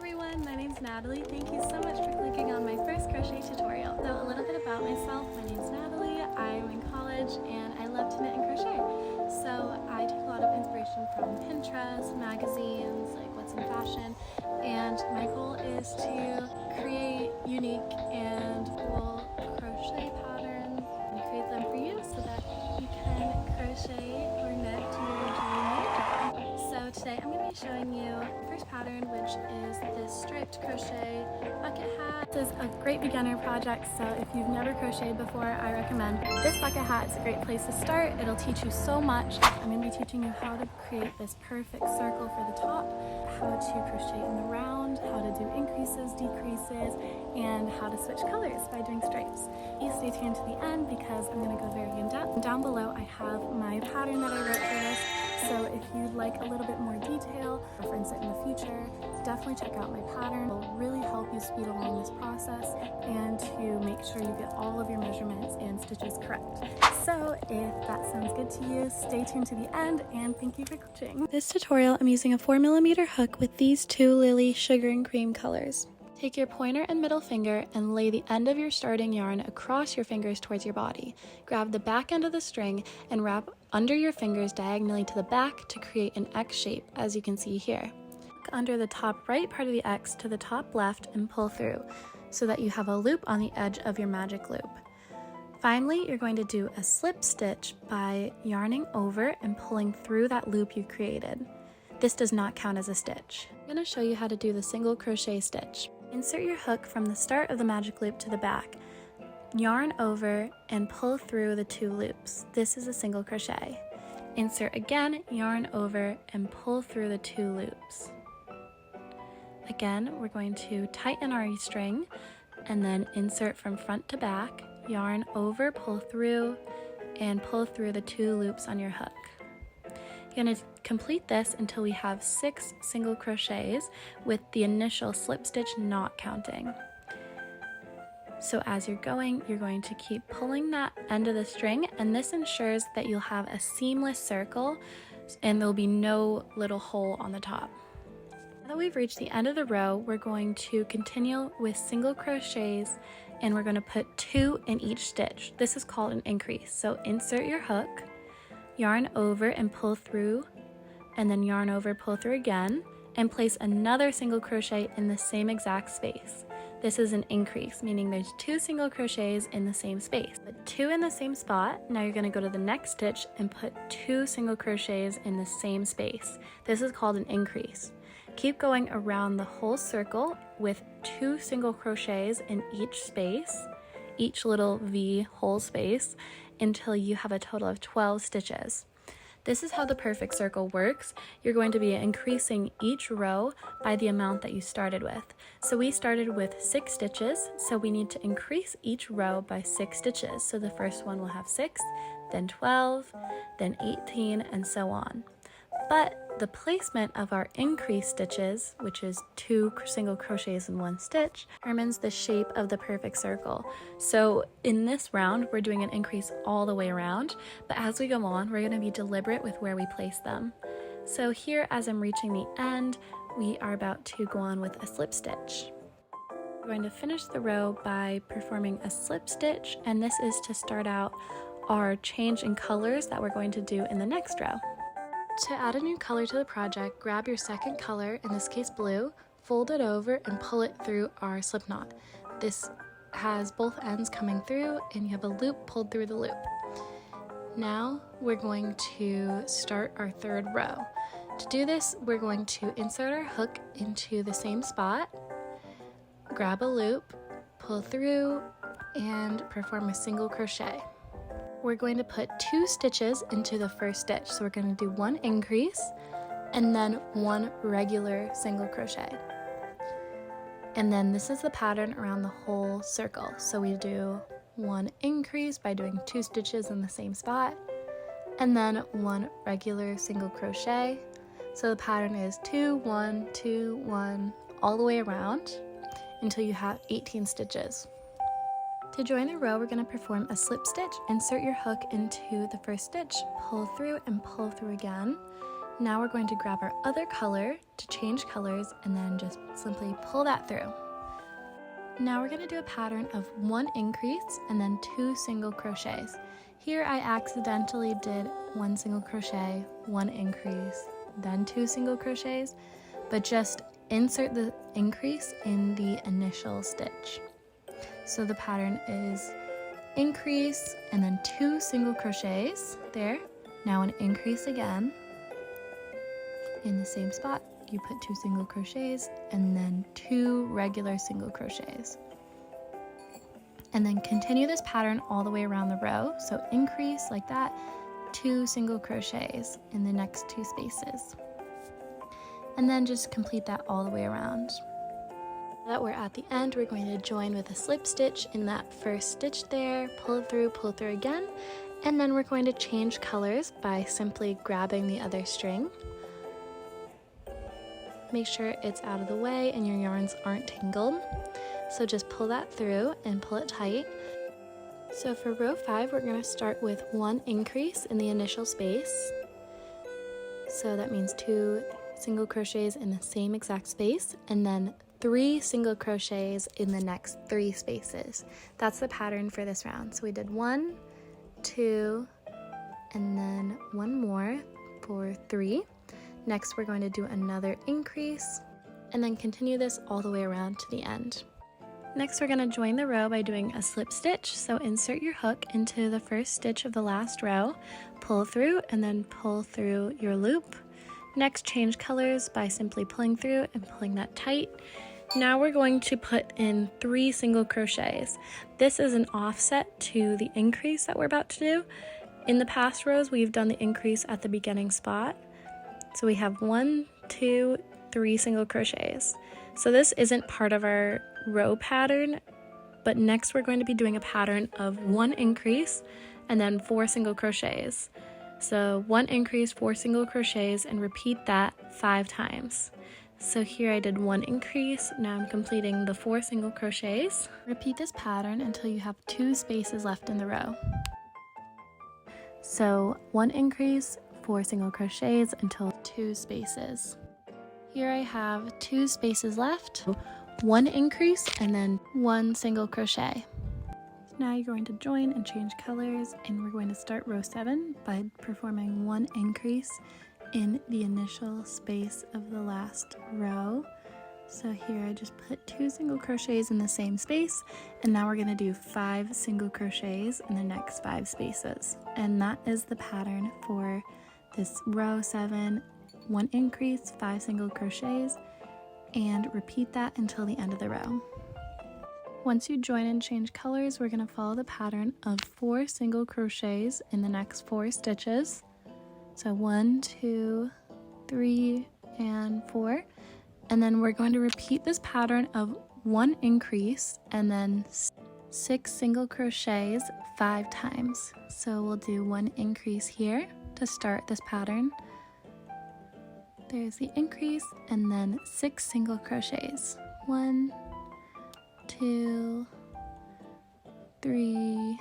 everyone, my name's Natalie. Thank you so much for clicking on my first crochet tutorial. So a little bit about myself, my name's Natalie, I'm in college and I love to knit and crochet. So I take a lot of inspiration from Pinterest, magazines, like what's in fashion, and my goal is to create unique and cool crochet patterns and create them for you so that you can crochet or knit to your dream knitting job. So today I'm going to be showing you the first pattern, which is this striped crochet bucket hat. This is a great beginner project, so if you've never crocheted before, I recommend this bucket hat. It's a great place to start. It'll teach you so much. I'm going to be teaching you how to create this perfect circle for the top, how to crochet in the round, how to do increases, decreases, and how to switch colors by doing stripes. Please stay tuned to the end because I'm going to go very in depth. Down below I have my pattern that I wrote for this, so if you'd like a little bit more detail, reference it in the future, definitely check out my pattern. It will really help you speed along this process and to make sure you get all of your measurements and stitches correct. So if that sounds good to you, stay tuned to the end and thank you for watching. This tutorial I'm using a 4mm hook with these two Lily sugar and cream colors. Take your pointer and middle finger and lay the end of your starting yarn across your fingers towards your body. Grab the back end of the string and wrap under your fingers diagonally to the back to create an X shape, as you can see here. Look under the top right part of the X to the top left and pull through so that you have a loop on the edge of your magic loop. Finally, you're going to do a slip stitch by yarning over and pulling through that loop you created. This does not count as a stitch. I'm going to show you how to do the single crochet stitch. Insert your hook from the start of the magic loop to the back. Yarn over and pull through the two loops. This is a single crochet. Insert again, yarn over and pull through the two loops. Again, we're going to tighten our string and then insert from front to back, yarn over, pull through, and pull through the two loops on your hook. You're going to complete this until we have 6 single crochets with the initial slip stitch not counting. So as you're going to keep pulling that end of the string, and this ensures that you'll have a seamless circle and there'll be no little hole on the top. Now that we've reached the end of the row, we're going to continue with single crochets and we're going to put 2 in each stitch. This is called an increase. So insert your hook, yarn over and pull through, and then yarn over, pull through again, and place another single crochet in the same exact space. This is an increase, meaning there's 2 single crochets in the same space. Put 2 in the same spot. Now you're going to go to the next stitch and put 2 single crochets in the same space. This is called an increase. Keep going around the whole circle with 2 single crochets in each space, each little V hole space, until you have a total of 12 stitches. This is how the perfect circle works. You're going to be increasing each row by the amount that you started with. So we started with 6 stitches, so we need to increase each row by 6 stitches. So the first one will have 6, then 12, then 18, and so on. But the placement of our increased stitches, which is 2 single crochets in 1 stitch, determines the shape of the perfect circle. So in this round, we're doing an increase all the way around, but as we go on, we're going to be deliberate with where we place them. So here, as I'm reaching the end, we are about to go on with a slip stitch. We're going to finish the row by performing a slip stitch, and this is to start out our change in colors that we're going to do in the next row. To add a new color to the project, grab your second color, in this case blue, fold it over and pull it through our slip knot. This has both ends coming through and you have a loop pulled through the loop. Now we're going to start our third row. To do this, we're going to insert our hook into the same spot, grab a loop, pull through, and perform a single crochet. We're going to put 2 stitches into the first stitch. So we're going to do 1 increase and then 1 regular single crochet. And then this is the pattern around the whole circle. So we do 1 increase by doing 2 stitches in the same spot and then 1 regular single crochet. So the pattern is 2, 1, 2, 1 all the way around until you have 18 stitches. To join the row, we're going to perform a slip stitch. Insert your hook into the first stitch, pull through and pull through again. Now we're going to grab our other color to change colors and then just simply pull that through. Now we're going to do a pattern of 1 increase and then 2 single crochets. Here I accidentally did 1 single crochet, 1 increase, then 2 single crochets, but just insert the increase in the initial stitch. So the pattern is increase and then 2 single crochets there. Now an increase again. In the same spot, you put 2 single crochets and then 2 regular single crochets. And then continue this pattern all the way around the row. So increase like that, 2 single crochets in the next 2 spaces. And then just complete that all the way around. Now that we're at the end, we're going to join with a slip stitch in that first stitch there, pull it through again, and then we're going to change colors by simply grabbing the other string. Make sure it's out of the way and your yarns aren't tangled. So just pull that through and pull it tight. So for row 5, we're going to start with 1 increase in the initial space. So that means 2 single crochets in the same exact space, and then 3 single crochets in the next 3 spaces. That's the pattern for this round. So we did 1, 2, and then 1 more for 3. Next, we're going to do another increase, and then continue this all the way around to the end. Next, we're going to join the row by doing a slip stitch. So insert your hook into the first stitch of the last row, pull through, and then pull through your loop. Next, change colors by simply pulling through and pulling that tight. Now we're going to put in 3 single crochets. This is an offset to the increase that we're about to do. In the past rows, we've done the increase at the beginning spot. So we have 1, 2, 3 single crochets. So this isn't part of our row pattern, but next we're going to be doing a pattern of 1 increase and then 4 single crochets. So 1 increase, 4 single crochets, and repeat that 5 times. So here I did 1 increase, now I'm completing the 4 single crochets. Repeat this pattern until you have 2 spaces left in the row. So 1 increase, 4 single crochets until 2 spaces. Here I have 2 spaces left, 1 increase, and then 1 single crochet. Now you're going to join and change colors, and we're going to start row 7 by performing 1 increase in the initial space of the last row. So here I just put 2 single crochets in the same space, and now we're going to do 5 single crochets in the next 5 spaces. And that is the pattern for this row 7, 1 increase, 5 single crochets, and repeat that until the end of the row. Once you join and change colors, we're going to follow the pattern of 4 single crochets in the next 4 stitches. So 1, 2, 3, and 4. And then we're going to repeat this pattern of 1 increase and then 6 single crochets 5 times. So we'll do 1 increase here to start this pattern. There's the increase, and then 6 single crochets. 1, 2, 3,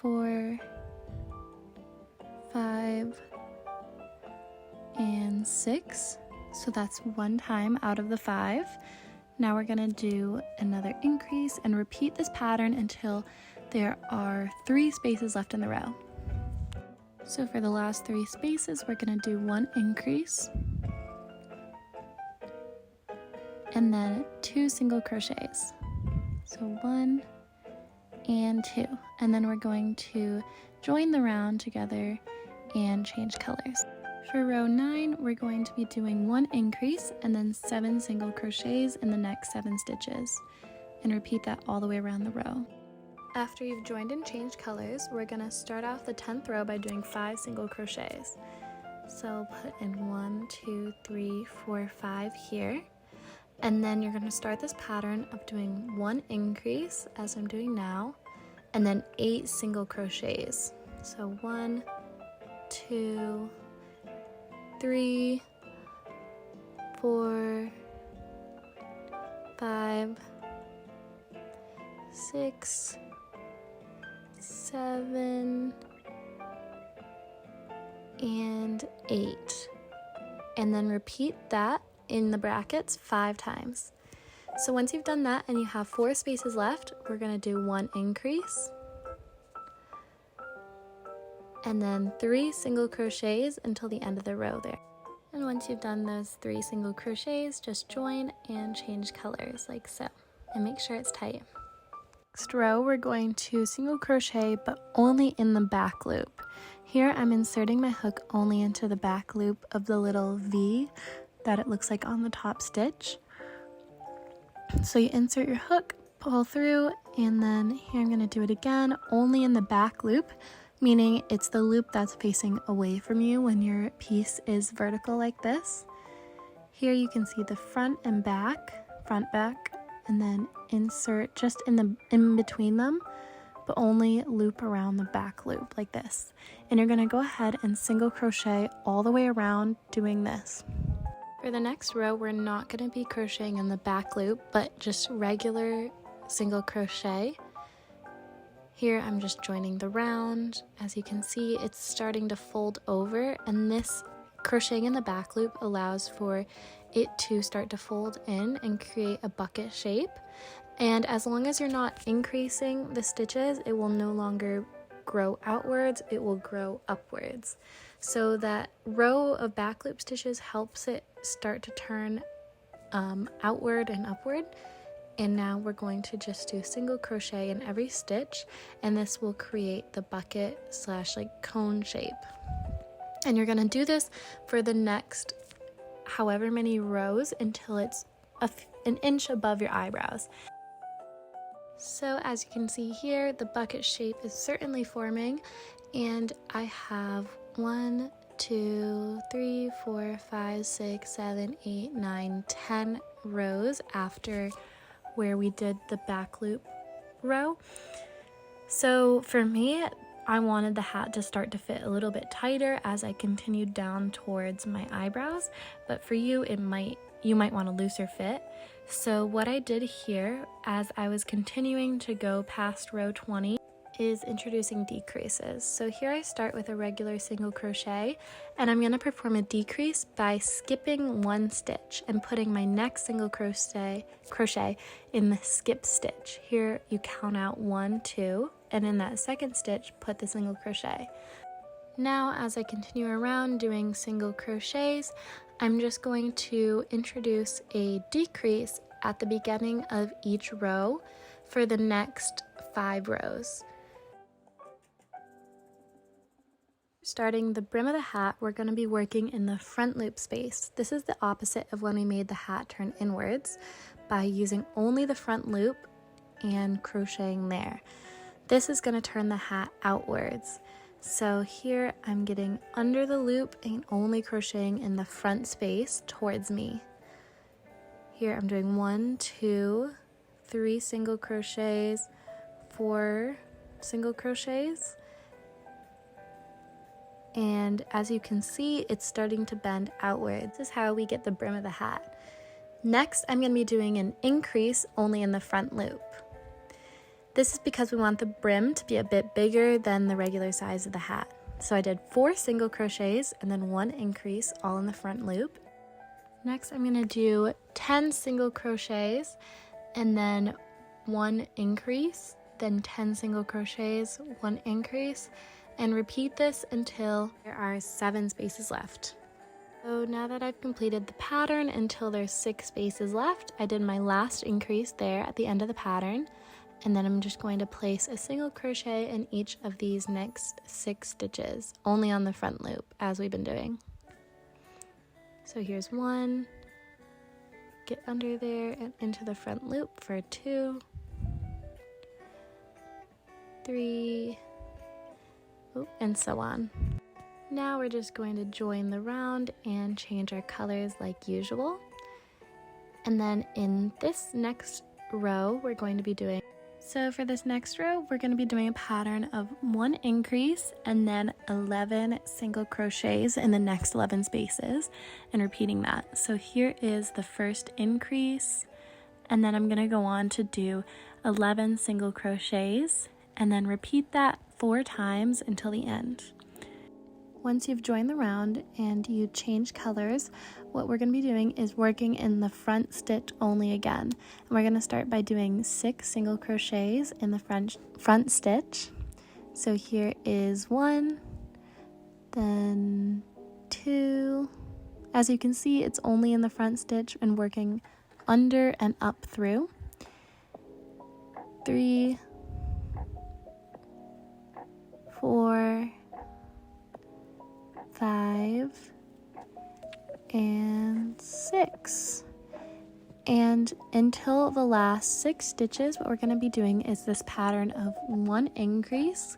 4, 5, and 6. So that's 1 time out of the 5. Now we're going to do another increase and repeat this pattern until there are 3 spaces left in the row. So for the last 3 spaces, we're going to do 1 increase and then 2 single crochets. So 1 and 2. And then we're going to join the round together and change colors. For row 9, we're going to be doing 1 increase and then 7 single crochets in the next 7 stitches. And repeat that all the way around the row. After you've joined and changed colors, we're going to start off the 10th row by doing 5 single crochets. So put in 1, 2, 3, 4, 5 here. And then you're going to start this pattern of doing 1 increase, as I'm doing now, and then 8 single crochets. So 1, 2, 3, 4, 5, 6, 7, and 8. And then repeat that in the brackets 5 times. So once you've done that and you have 4 spaces left, we're going to do 1 increase and then 3 single crochets until the end of the row there. And once you've done those 3 single crochets, just join and change colors like so, and make sure it's tight. Next row, we're going to single crochet but only in the back loop. Here I'm inserting my hook only into the back loop of the little V that it looks like on the top stitch. So you insert your hook, pull through, and then here I'm going to do it again only in the back loop, meaning it's the loop that's facing away from you when your piece is vertical like this. Here you can see the front and back, front, back, and then insert just in between them, but only loop around the back loop like this. And you're going to go ahead and single crochet all the way around doing this. For the next row, we're not going to be crocheting in the back loop, but just regular single crochet. Here I'm just joining the round. As you can see, it's starting to fold over, and this crocheting in the back loop allows for it to start to fold in and create a bucket shape. And as long as you're not increasing the stitches, it will no longer grow outwards, it will grow upwards. So that row of back loop stitches helps it start to turn outward and upward. And now we're going to just do single crochet in every stitch, and this will create the bucket slash like cone shape. And you're going to do this for the next however many rows until it's an inch above your eyebrows. So as you can see here, the bucket shape is certainly forming, and I have 1, 2, 3, 4, 5, 6, 7, 8, 9, 10 rows after where we did the back loop row. So for me, I wanted the hat to start to fit a little bit tighter as I continued down towards my eyebrows, but for you, you might want a looser fit. So what I did here as I was continuing to go past row 20 is introducing decreases. So here I start with a regular single crochet, and I'm going to perform a decrease by skipping 1 stitch and putting my next single crochet in the skip stitch. Here you count out 1, 2, and in that second stitch put the single crochet. Now as I continue around doing single crochets, I'm just going to introduce a decrease at the beginning of each row for the next 5 rows. Starting the brim of the hat, we're going to be working in the front loop space. This is the opposite of when we made the hat turn inwards by using only the front loop and crocheting there. This is going to turn the hat outwards. So here I'm getting under the loop and only crocheting in the front space towards me. Here I'm doing 1, 2, 3 single crochets, 4 single crochets. And as you can see, it's starting to bend outwards. This is how we get the brim of the hat. Next, I'm going to be doing an increase only in the front loop. This is because we want the brim to be a bit bigger than the regular size of the hat. So I did 4 single crochets and then 1 increase all in the front loop. Next, I'm going to do 10 single crochets and then 1 increase, then 10 single crochets, 1 increase, and repeat this until there are 7 spaces left. So now that I've completed the pattern until there's 6 spaces left, I did my last increase there at the end of the pattern, and then I'm just going to place a single crochet in each of these next 6 stitches, only on the front loop, as we've been doing. So here's 1, get under there and into the front loop for 2, 3, and so on. Now we're just going to join the round and change our colors like usual. And then in this next row, we're going to be doing, so for this next row, we're going to be doing a pattern of 1 increase and then 11 single crochets in the next 11 spaces and repeating that. So here is the first increase, and then I'm going to go on to do 11 single crochets and then repeat that 4 times until the end. Once you've joined the round and you change colors, what we're going to be doing is working in the front stitch only again. And we're going to start by doing 6 single crochets in the front stitch. So here is 1, then 2. As you can see, it's only in the front stitch and working under and up through. 3, 4, 5, and 6. And until the last 6 stitches, what we're going to be doing is this pattern of 1 increase.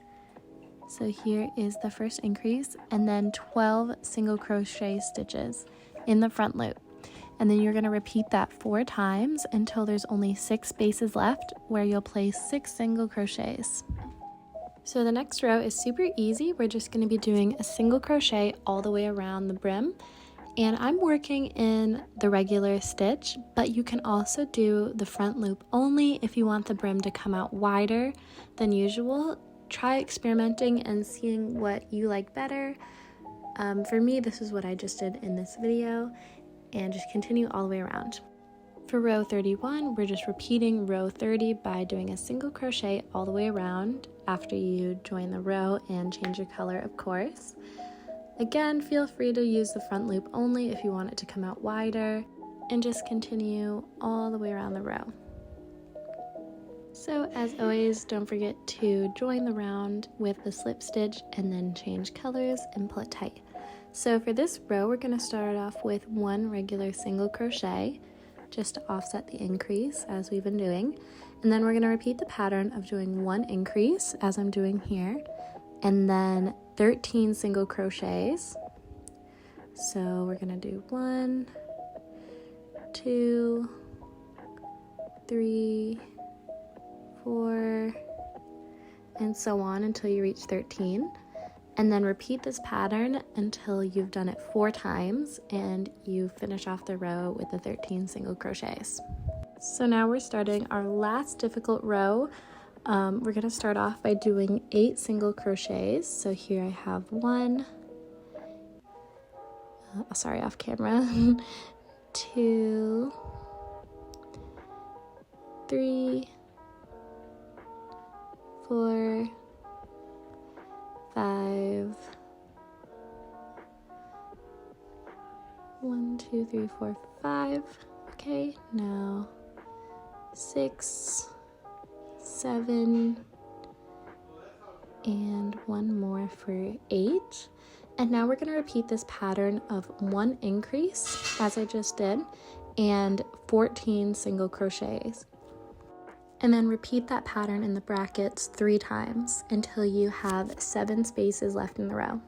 So here is the first increase, and then 12 single crochet stitches in the front loop. And then you're going to repeat that 4 times until there's only 6 spaces left where you'll place 6 single crochets. So the next row is super easy. We're just going to be doing a single crochet all the way around the brim. And I'm working in the regular stitch, but you can also do the front loop only if you want the brim to come out wider than usual. Try experimenting and seeing what you like better. For me, this is what I just did in this video, and just continue all the way around. For row 31, we're just repeating row 30 by doing a single crochet all the way around after you join the row and change your color, of course. Again, feel free to use the front loop only if you want it to come out wider, and just continue all the way around the row. So as always, don't forget to join the round with the slip stitch and then change colors and pull it tight. So for this row, we're going to start off with 1 regular single crochet just to offset the increase as we've been doing. And then we're going to repeat the pattern of doing 1 increase as I'm doing here, and then 13 single crochets. So we're going to do 1, 2, 3, 4, and so on until you reach 13. And then repeat this pattern until you've done it 4 times and you finish off the row with the 13 single crochets. So now we're starting our last difficult row. We're going to start off by doing 8 single crochets. So here I have 1, sorry, off camera, 2, 3, 4, 5, 1, 2, 3, 4, 5. Okay, now 6, 7, and 1 more for 8. And now we're going to repeat this pattern of 1 increase as I just did and 14 single crochets. And then repeat that pattern in the brackets 3 times until you have 7 spaces left in the row.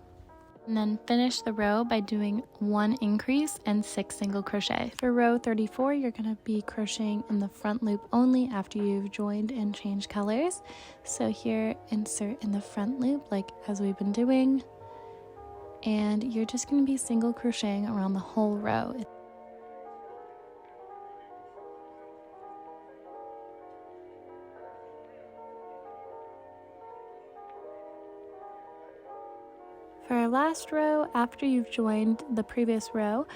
And then finish the row by doing 1 increase and 6 single crochet. For row 34, you're going to be crocheting in the front loop only after you've joined and changed colors. So here, insert in the front loop like as we've been doing. And you're just going to be single crocheting around the whole row. For our last row, after you've joined the previous row,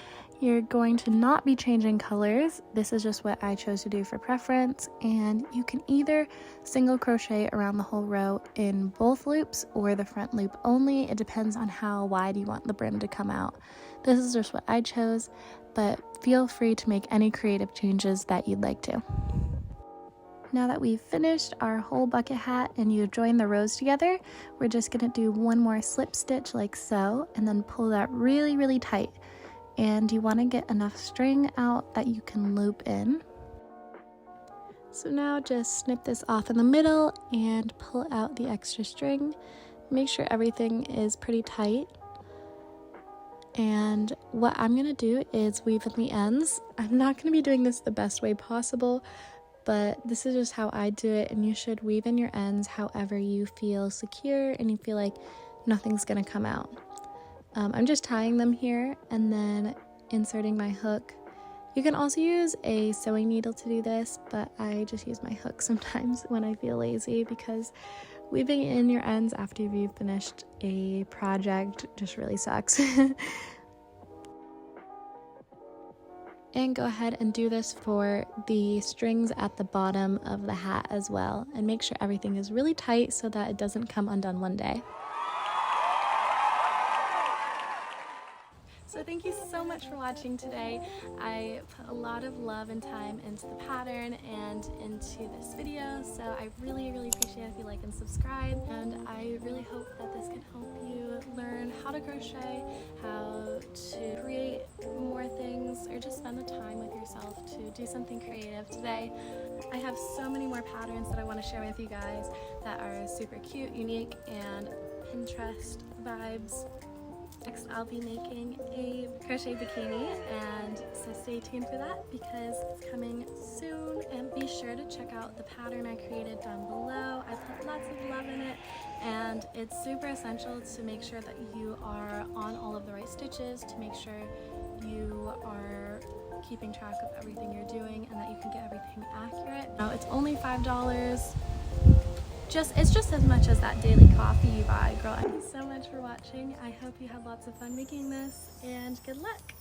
you're going to not be changing colors. This is just what I chose to do for preference, and you can either single crochet around the whole row in both loops or the front loop only. It depends on how wide you want the brim to come out. This is just what I chose, but feel free to make any creative changes that you'd like to. Now that we've finished our whole bucket hat and you've joined the rows together, we're just going to do 1 more slip stitch like so, and then pull that really, really tight. And you want to get enough string out that you can loop in. So now just snip this off in the middle and pull out the extra string. Make sure everything is pretty tight. And what I'm going to do is weave in the ends. I'm not going to be doing this the best way possible, but this is just how I do it, and you should weave in your ends however you feel secure and you feel like nothing's gonna come out. I'm just tying them here and then inserting my hook. You can also use a sewing needle to do this, but I just use my hook sometimes when I feel lazy because Weaving in your ends after you've finished a project just really sucks. And go ahead and do this for the strings at the bottom of the hat as well, and make sure everything is really tight so that it doesn't come undone one day. So thank you so much for watching today. I put a lot of love and time into the pattern and into this video, so I really appreciate it if you like and subscribe, and I really hope that this can help you learn how to crochet, how to create more things, or just spend the time with yourself to do something creative today. I have so many more patterns that I want to share with you guys that are super cute, unique, and Pinterest vibes. Next, I'll be making a crochet bikini, and so stay tuned for that because it's coming soon. And be sure to check out the pattern I created down below. I put lots of love in it, and it's super essential to make sure that you are on all of the right stitches, to make sure you are keeping track of everything you're doing and that you can get everything accurate. Now, it's only $5. It's just as much as that daily coffee you buy, girl. Thank you so much for watching. I hope you had lots of fun making this, and good luck!